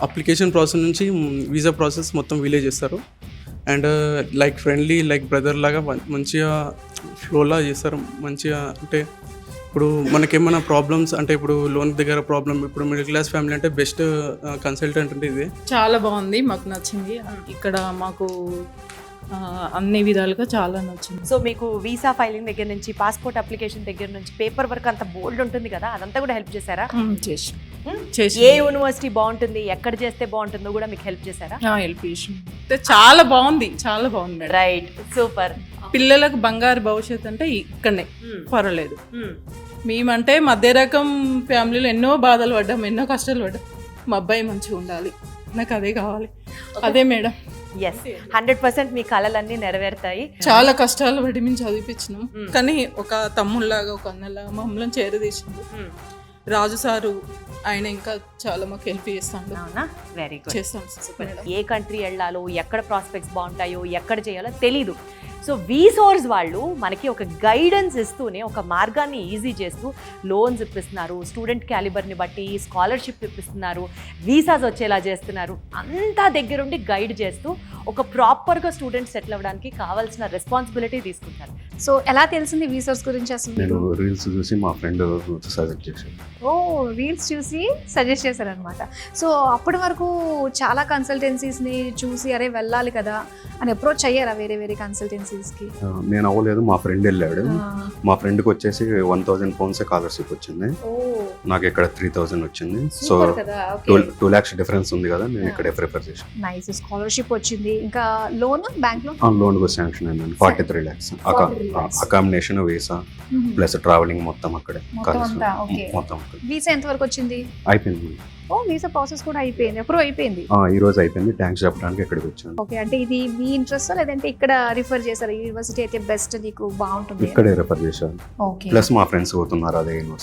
Application process నుంచి visa process మొత్తం వీలే చేస్తారు. And like friendly like brother లాగా మంచిగా ఫ్లోలా చేస్తారు. మంచిగా అంటే ఇప్పుడు మనకేమైనా ప్రాబ్లమ్స్ అంటే ఇప్పుడు లోన్ దగ్గర ప్రాబ్లమ్, ఇప్పుడు మిడిల్ క్లాస్ ఫ్యామిలీ అంటే బెస్ట్ కన్సల్టెంట్ అంటే ఇదే. చాలా బాగుంది, మాకు నచ్చింది. ఇక్కడ మాకు అన్ని విధాలుగా చాలా నచ్చింది. సో మీకు వీసా ఫైలింగ్ దగ్గర నుంచి, పాస్పోర్ట్ అప్లికేషన్ దగ్గర నుంచి, పేపర్ వర్క్ అంత బోల్డ్ ఉంటుంది కదా, అదంతా కూడా హెల్ప్ చేశారా? చేసి ఏ యూనివర్సిటీ బాగుంటుంది, ఎక్కడ చేస్తే బాగుంటుందో కూడా మీకు హెల్ప్ చేశారా? హెల్ప్ చేసి చాలా బాగుంది, చాలా బాగుంది మేడం. Right, super. పిల్లలకు బంగారు భవిష్యత్తు అంటే ఇక్కడనే, పర్వాలేదు. మేమంటే మధ్య రకం ఫ్యామిలీలో ఎన్నో బాధలు పడ్డాం, ఎన్నో కష్టాలు పడ్డాం. మా అబ్బాయి మంచిగా ఉండాలి, నాకు అదే కావాలి. అదే మేడం. ఎస్, 100% మీ కళలన్నీ నెరవేరుతాయి. చాలా కష్టాలు పడి మేము చదివిపించినాం, కానీ ఒక తమ్ముళ్ళలాగా ఒక అన్నలాగా మమ్మల్ని చేరదీసిండు రాజు సారు. ఆయన ఇంకా చాలా మాకు హెల్ప్ చేస్తాడు. అవునా? Very good. చేస్తాను. ఏ కంట్రీ వెళ్ళాలో, ఎక్కడ ప్రాస్పెక్ట్స్ బాగుంటాయో, ఎక్కడ చేయాలో తెలీదు. సో వీసోర్స్ వాళ్ళు మనకి ఒక గైడెన్స్ ఇస్తూనే, ఒక మార్గాన్ని ఈజీ చేస్తూ లోన్స్ ఇప్పిస్తున్నారు, స్టూడెంట్ క్యాలిబర్ని బట్టి స్కాలర్షిప్ ఇప్పిస్తున్నారు, వీసాస్ వచ్చేలా చేస్తున్నారు. అంతా దగ్గరుండి గైడ్ చేస్తూ ఒక ప్రాపర్గా స్టూడెంట్ సెటిల్ అవ్వడానికి కావాల్సిన రెస్పాన్సిబిలిటీ తీసుకుంటారు. సో ఎలా తెలిసింది వీసర్స్ గురించి అసలు? నేను రీల్స్ చూసి మా ఫ్రెండ్ సజెస్ట్ చేశాను. ఓ, రీల్స్ చూసి సజెస్ట్ చేశారనమాట. సో అప్పటి వరకు చాలా కన్సల్టెన్సీస్ని చూసి అరే వెళ్ళాలి కదా అని అప్రోచ్ అయ్యారా వేరే వేరే కన్సల్టెన్సీస్కి? నేను అవ్వలేదు, మా ఫ్రెండ్ వెళ్ళాడు. మా ఫ్రెండ్కి వచ్చేసి 1000 pounds స్కాలర్షిప్ వచ్చింది, నాకు ఇక్కడ 3000 వచ్చింది. సో 2 lakhs డిఫరెన్స్ ఉంది కదా, నేను ఇక్కడ ప్రిఫర్ చేశాను. నైస్, స్కాలర్షిప్ వచ్చింది. ఇంకా లోన్ బ్యాంక్ లో లోన్ కూడా శాంక్షన్ అయిందండి, 43 lakhs. Accommodation, visa plus travelling మొత్తం అక్కడే మొత్తం. వీసా ఎంత వరకు వచ్చింది? అయిపోయింది. ఓ, వీసా ప్రాసెస్ కూడా అయిపోయింది, అప్రూవ్ అయిపోయింది. ఈ రోజు అయిపోయింది. థ్యాంక్స్ చెప్పడానికి ఇక్కడికి వచ్చాను. ఓకే, అంటే ఇది మీ ఇంట్రెస్ట్ లేదంటే ఇక్కడ రిఫర్ చేశారు యూనివర్సిటీ అయితే బెస్ట్ నీకు బాగుంటుంది? ఇక్కడే రిఫర్ చేశాను. ఓకే, ప్లస్ మా ఫ్రెండ్స్ పోతున్నారు అదే యూనివర్సిటీ.